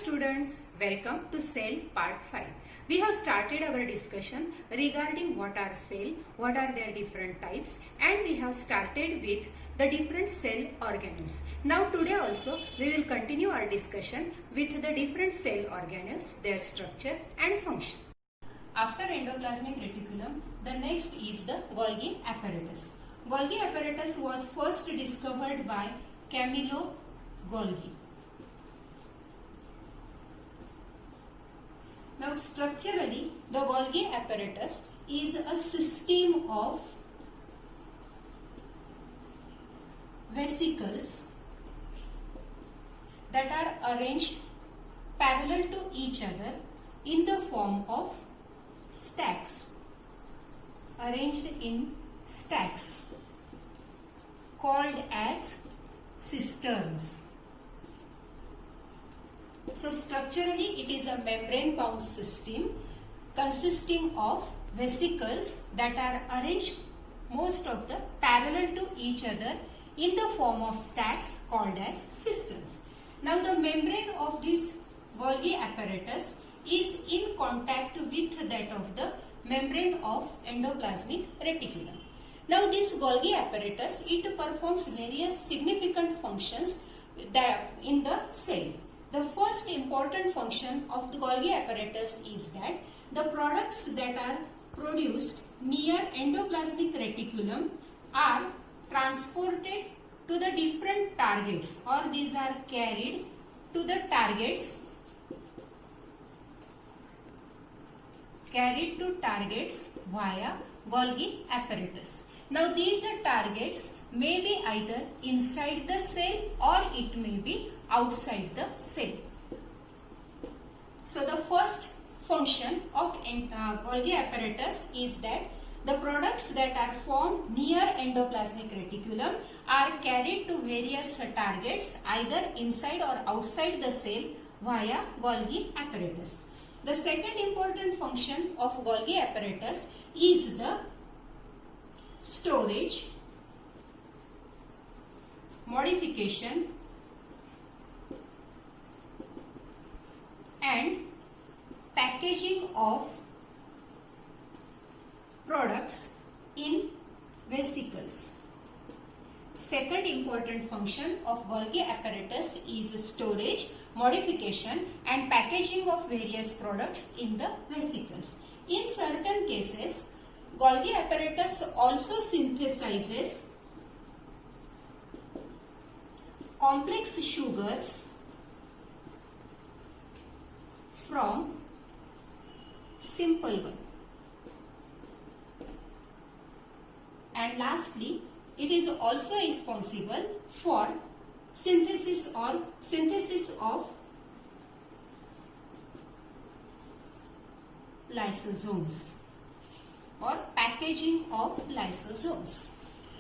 students, welcome to cell part 5. We have started our discussion regarding what are cell, what are their different types, and we have started with the different cell organelles. Now today also we will continue our discussion with the different cell organelles, their structure and function. After endoplasmic reticulum, the next is the Golgi apparatus. Golgi apparatus was first discovered by Camillo Golgi. Now structurally, the Golgi apparatus is a system of vesicles that are arranged parallel to each other in the form of stacks, arranged in stacks called as cisterns. So structurally it is a membrane bound system consisting of vesicles that are arranged most of the parallel to each other in the form of stacks called as cisterns. Now the membrane of this Golgi apparatus is in contact with that of the membrane of endoplasmic reticulum. Now this Golgi apparatus, it performs various significant functions in the cell. The first important function of the Golgi apparatus is that the products that are produced near endoplasmic reticulum are transported to the different targets, or these are carried to the targets via Golgi apparatus. Now these targets may be either inside the cell or it may be outside the cell. So the first function of Golgi apparatus is that the products that are formed near endoplasmic reticulum are carried to various targets either inside or outside the cell via Golgi apparatus. The second important function of Golgi apparatus is the storage, modification and packaging of products in vesicles. Second important function of Golgi apparatus is storage, modification and packaging of various products in the vesicles. In certain cases, Golgi apparatus also synthesizes complex sugars from simple one. And lastly, it is also responsible for synthesis of lysosomes or packaging of lysosomes.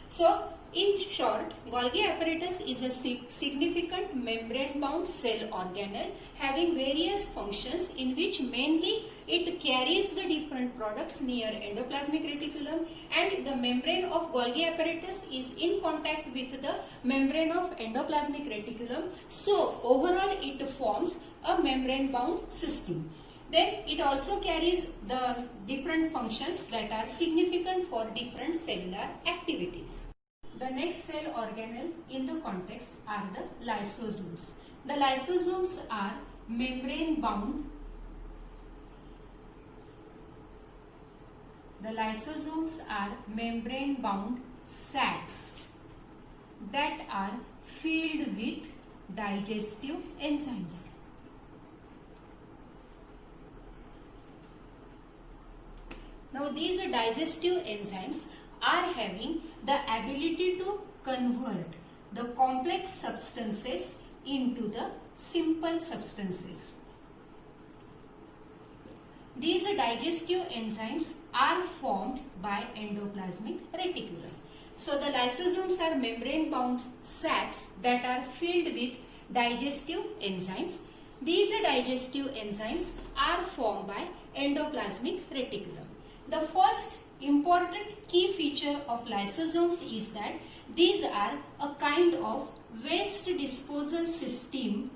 So in short, Golgi apparatus is a significant membrane bound cell organelle having various functions in which mainly it carries the different products near endoplasmic reticulum, and the membrane of Golgi apparatus is in contact with the membrane of endoplasmic reticulum. So overall it forms a membrane bound system. Then it also carries the different functions that are significant for different cellular activities. The next cell organelle in the context are the lysosomes. The lysosomes are membrane bound. The lysosomes are membrane bound sacs that are filled with digestive enzymes. Now these digestive enzymes are having the ability to convert the complex substances into the simple substances. These digestive enzymes are formed by endoplasmic reticulum. So the lysosomes are membrane bound sacs that are filled with digestive enzymes. These digestive enzymes are formed by endoplasmic reticulum. The first important key feature of lysosomes is that these are a kind of waste disposal system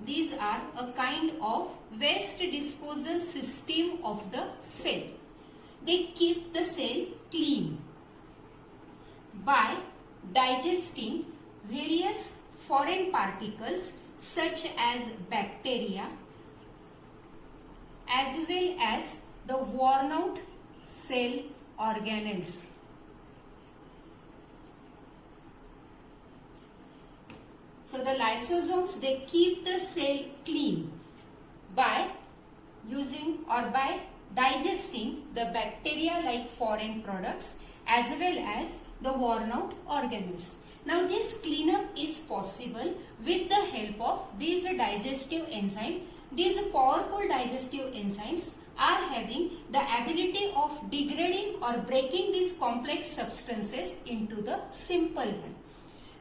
These are a kind of waste disposal system of the cell. They keep the cell clean by digesting various foreign particles such as bacteria as well as the worn out cell organelles. So the lysosomes, they keep the cell clean by using or by digesting the bacteria like foreign products as well as the worn out organelles. Now this cleanup is possible with the help of these digestive enzymes. These powerful digestive enzymes are having the ability of degrading or breaking these complex substances into the simple one.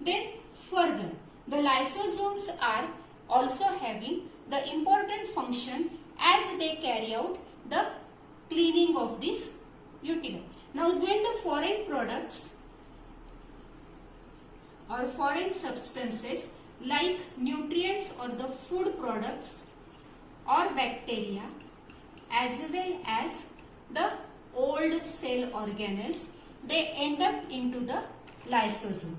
Then further, the lysosomes are also having the important function as they carry out the cleaning of this utili. Now when the foreign products or foreign substances like nutrients or the food products or bacteria as well as the old cell organelles, they end up into the lysosome.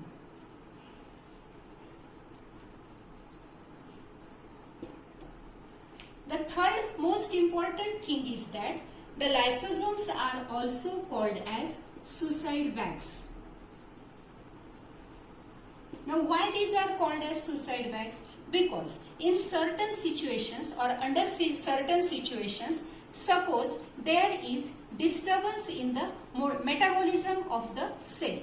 The third most important thing is that the lysosomes are also called as suicide bags. Now why these are called as suicide bags? Because in certain situations or under certain situations, suppose there is disturbance in the metabolism of the cell.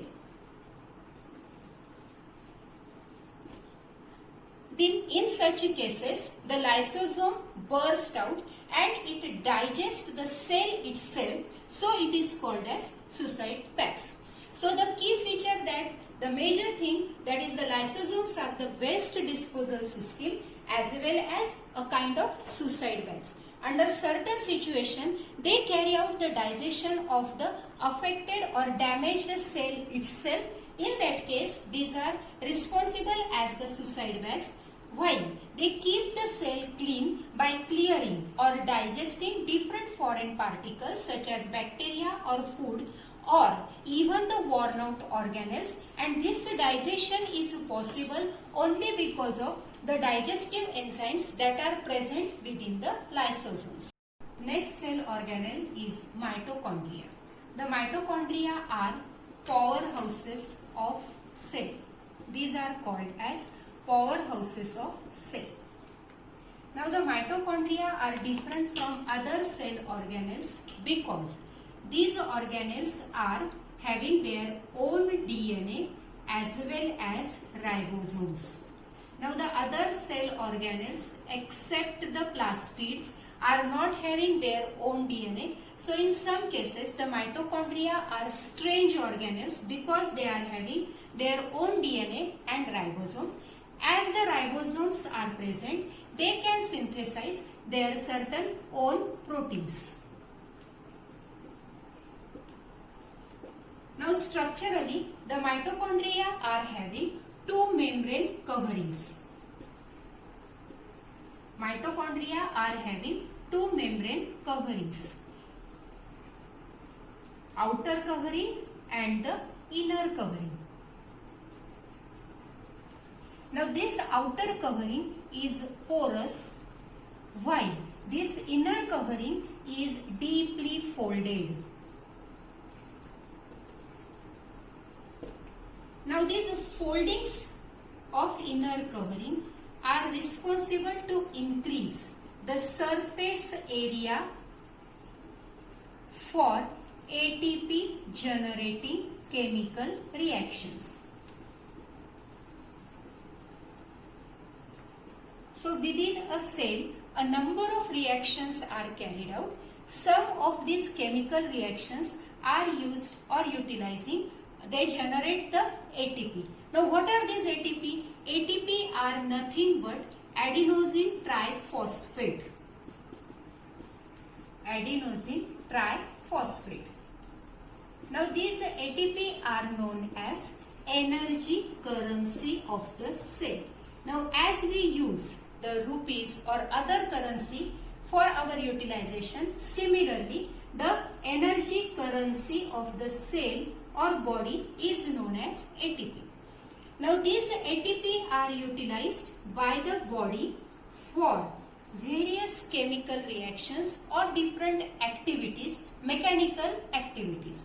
Then in such cases, the lysosome bursts out and it digests the cell itself, so it is called as suicide bags. So the key feature, that the major thing, that is the lysosomes are the waste disposal system as well as a kind of suicide bags. Under certain situation, they carry out the digestion of the affected or damaged cell itself. In that case, these are responsible as the suicide bags. While they keep the cell clean by clearing or digesting different foreign particles such as bacteria or food or even the worn out organelles, and this digestion is possible only because of the digestive enzymes that are present within the lysosomes. Next cell organelle is mitochondria. The mitochondria are powerhouses of cell. These are called as powerhouses of cell. Now the mitochondria are different from other cell organelles because these organelles are having their own DNA as well as ribosomes. Now the other cell organelles except the plastids are not having their own DNA. So in some cases the mitochondria are strange organelles because they are having their own DNA and ribosomes. As the ribosomes are present, they can synthesize their certain own proteins. Now structurally, the mitochondria are having two membrane coverings. Mitochondria are having two membrane coverings. Outer covering and the inner covering. Now this outer covering is porous while this inner covering is deeply folded. Now these foldings of inner covering are responsible to increase the surface area for ATP generating chemical reactions. So within a cell, a number of reactions are carried out. Some of these chemical reactions are used or utilizing, they generate the ATP. Now what are these ATP? ATP are nothing but adenosine triphosphate. Adenosine triphosphate. Now these ATP are known as energy currency of the cell. Now as we use the rupees or other currency for our utilization. Similarly, the energy currency of the cell or body is known as ATP. Now these ATP are utilized by the body for various chemical reactions or different activities, mechanical activities.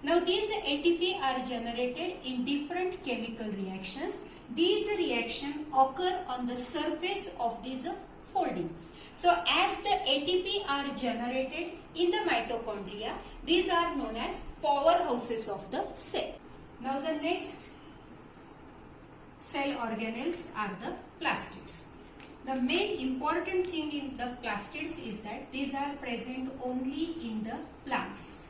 Now these ATP are generated in different chemical reactions. These reactions occur on the surface of this folding. So as the ATP are generated in the mitochondria, these are known as powerhouses of the cell. Now the next cell organelles are the plastids. The main important thing in the plastids is that these are present only in the plants.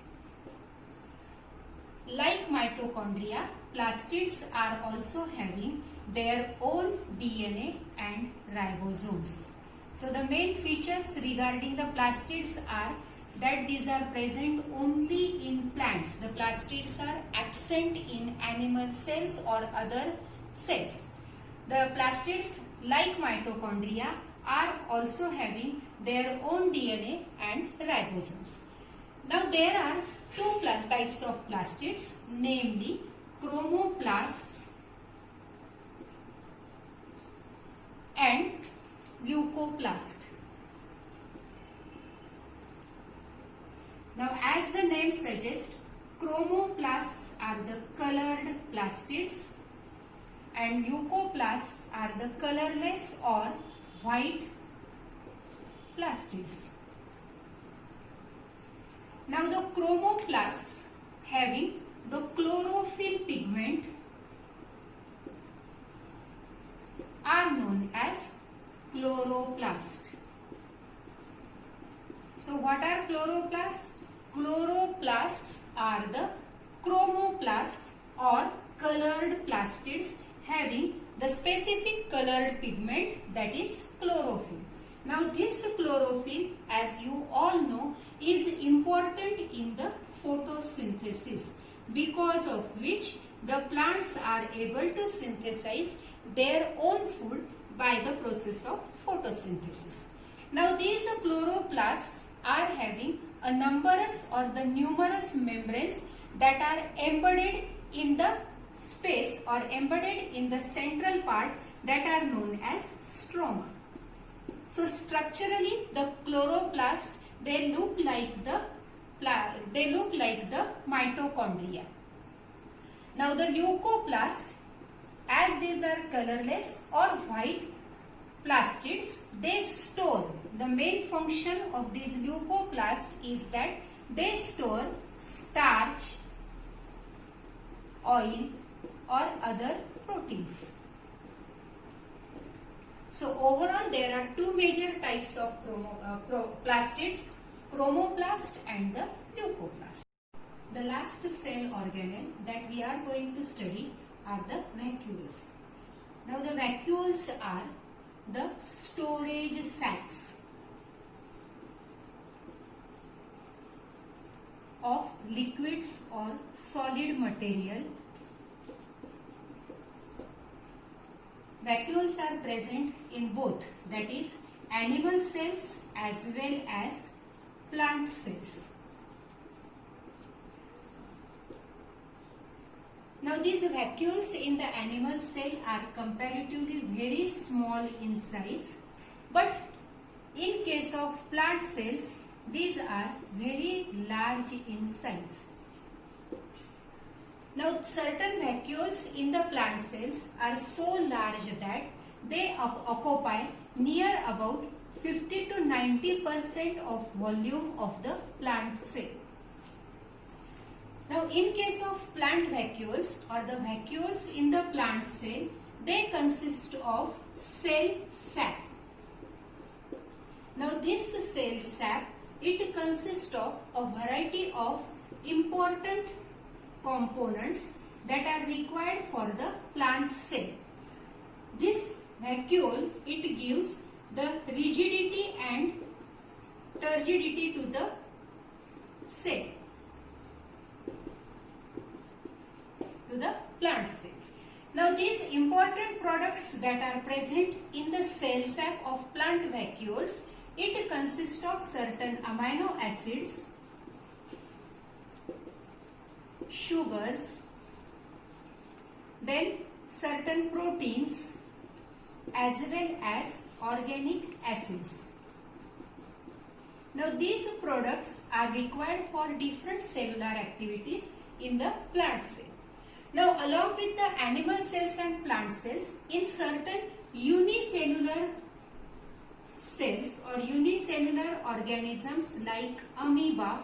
Like mitochondria, plastids are also having their own DNA and ribosomes. So the main features regarding the plastids are that these are present only in plants. The plastids are absent in animal cells or other cells. The plastids, like mitochondria, are also having their own DNA and ribosomes. Now there are two types of plastids, namely chromoplasts and leucoplast. Now as the name suggests, chromoplasts are the colored plastids and leucoplasts are the colorless or white plastids. Now the chromoplasts having the chlorophyll pigment are known as chloroplast. So what are chloroplasts? Chloroplasts are the chromoplasts or colored plastids having the specific colored pigment, that is chlorophyll. Now this chlorophyll, as you all know, is important in the photosynthesis, because of which the plants are able to synthesize their own food by the process of photosynthesis. Now these chloroplasts are having a numerous membranes that are embedded in the space or embedded in the central part that are known as stroma. So structurally the chloroplast, they look like the mitochondria. Now the leucoplast, as these are colorless or white plastids, they store. The main function of these leucoplasts is that they store starch, oil or other proteins. So overall there are two major types of plastids, chromoplast and the leucoplast. The last cell organelle that we are going to study are the vacuoles. Now the vacuoles are the storage sacs of liquids or solid material. Vacuoles are present in both, that is animal cells as well as plant cells. Now these vacuoles in the animal cell are comparatively very small in size, but in case of plant cells, these are very large in size. Now certain vacuoles in the plant cells are so large that they occupy near about 50 to 90% of volume of the plant cell. Now in case of plant vacuoles or the vacuoles in the plant cell, they consist of cell sap. Now this cell sap, it consists of a variety of important components that are required for the plant cell. This vacuole, it gives the rigidity and turgidity to the cell, to the plant cell. Now these important products that are present in the cell sap of plant vacuoles, it consists of certain amino acids, sugars, then certain proteins as well as organic acids. Now these products are required for different cellular activities in the plant cell. Now along with the animal cells and plant cells, in certain unicellular cells or unicellular organisms like amoeba,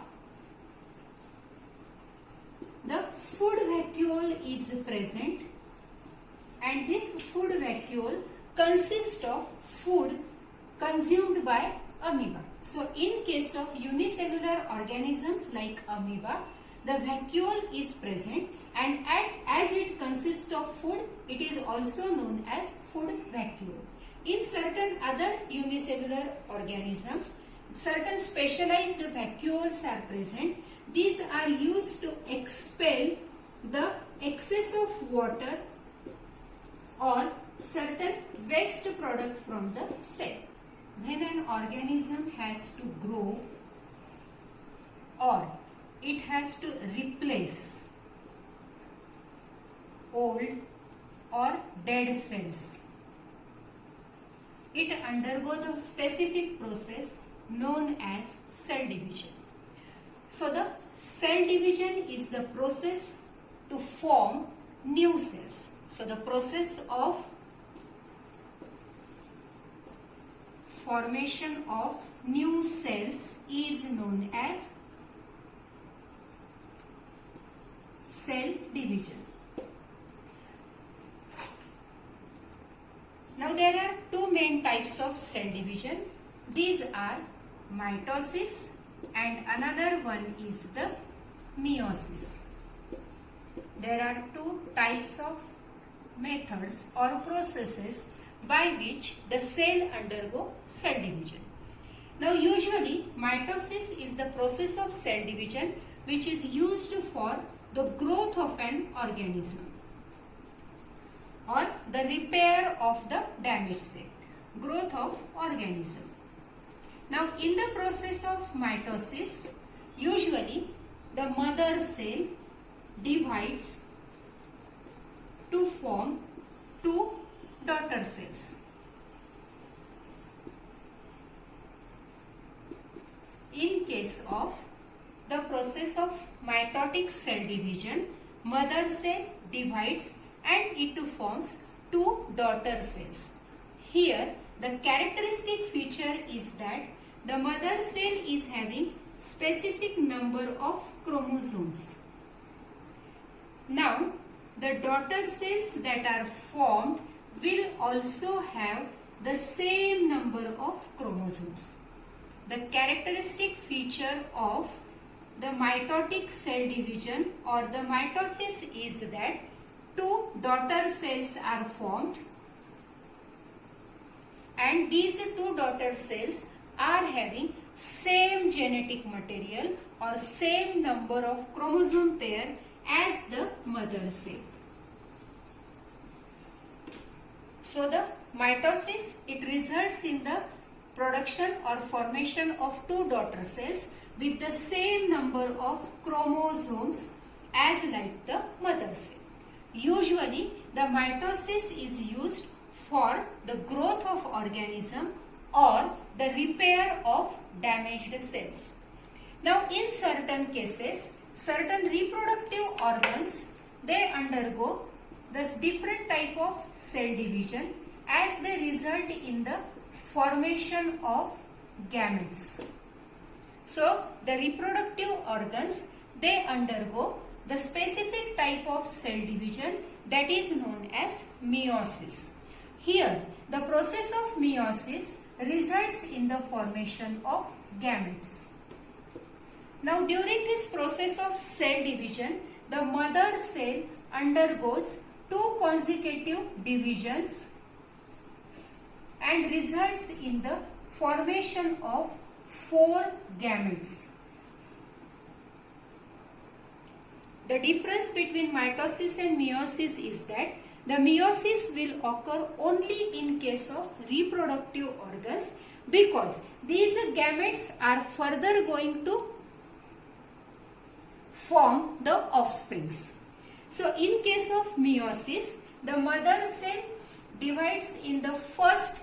the food vacuole is present, and this food vacuole consists of food consumed by amoeba. So in case of unicellular organisms like amoeba, the vacuole is present, and as it consists of food, it is also known as food vacuole. In certain other unicellular organisms, certain specialized vacuoles are present. These are used to expel the excess of water or certain waste product from the cell. When an organism has to grow or it has to replace old or dead cells, it undergoes the specific process known as cell division. So the cell division is the process to form new cells. So the process of formation of new cells is known as cell division. Now there are two main types of cell division. These are mitosis and another one is the meiosis. There are two types of methods or processes by which the cell undergo cell division. Now usually mitosis is the process of cell division which is used for the growth of an organism or the repair of the damaged cell, growth of organism. Now in the process of mitosis, usually the mother cell divides to form two daughter cells. In case of the process of mitotic cell division, mother cell divides and it forms two daughter cells. Here the characteristic feature is that the mother cell is having specific number of chromosomes. Now the daughter cells that are formed will also have the same number of chromosomes. The characteristic feature of the mitotic cell division or the mitosis is that two daughter cells are formed, and these two daughter cells are having same genetic material or same number of chromosome pair as the mother cell. So the mitosis, it results in the production or formation of two daughter cells with the same number of chromosomes as like the mother cell. Usually the mitosis is used for the growth of organism or the repair of damaged cells. Now in certain cases, certain reproductive organs, they undergo this different type of cell division as they result in the formation of gametes. So the reproductive organs, they undergo the specific type of cell division that is known as meiosis. Here the process of meiosis results in the formation of gametes. Now during this process of cell division, the mother cell undergoes two consecutive divisions and results in the formation of 4 gametes. The difference between mitosis and meiosis is that the meiosis will occur only in case of reproductive organs because these gametes are further going to form the offsprings. So in case of meiosis, the mother cell divides in the first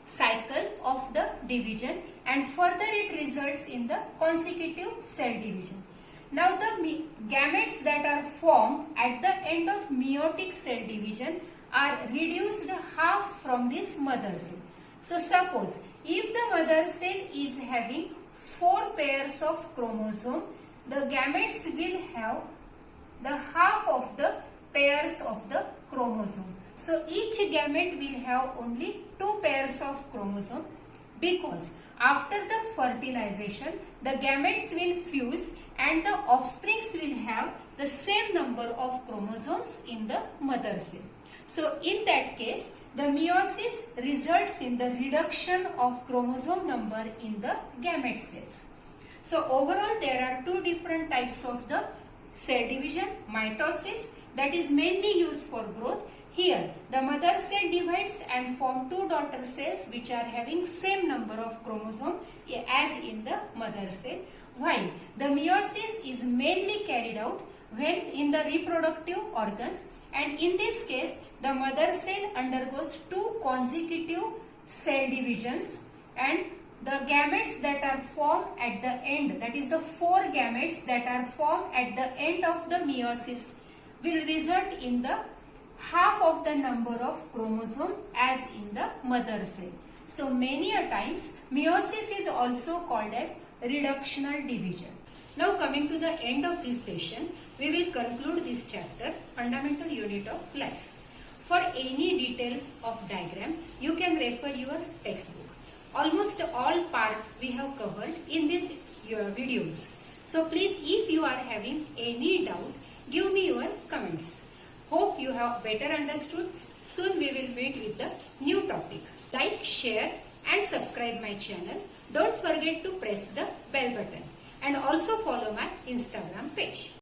cycle of the division and further it results in the consecutive cell division. Now the gametes that are formed at the end of meiotic cell division are reduced half from this mother cell. So suppose if the mother cell is having 4 pairs of chromosome, the gametes will have the half of the pairs of the chromosome. So each gamete will have only 2 pairs of chromosome because after the fertilization the gametes will fuse and the offsprings will have the same number of chromosomes in the mother cell. So in that case the meiosis results in the reduction of chromosome number in the gamete cells. So overall there are 2 different types of the cell division. Mitosis, that is mainly used for growth. Here the mother cell divides and form 2 daughter cells which are having same number of chromosome as in the mother cell, while the meiosis is mainly carried out when in the reproductive organs, and in this case the mother cell undergoes 2 consecutive cell divisions and the gametes that are formed at the end, that is the 4 gametes that are formed at the end of the meiosis will result in the half of the number of chromosome as in the mother cell. So many a times meiosis is also called as reductional division. Now coming to the end of this session, we will conclude this chapter, Fundamental Unit of Life. For any details of diagram, you can refer your textbook. Almost all part we have covered in these videos. So please, if you are having any doubt, give me your comments. Hope you have better understood. Soon we will meet with the new topic. Like, share and subscribe my channel. Don't forget to press the bell button and also follow my Instagram page.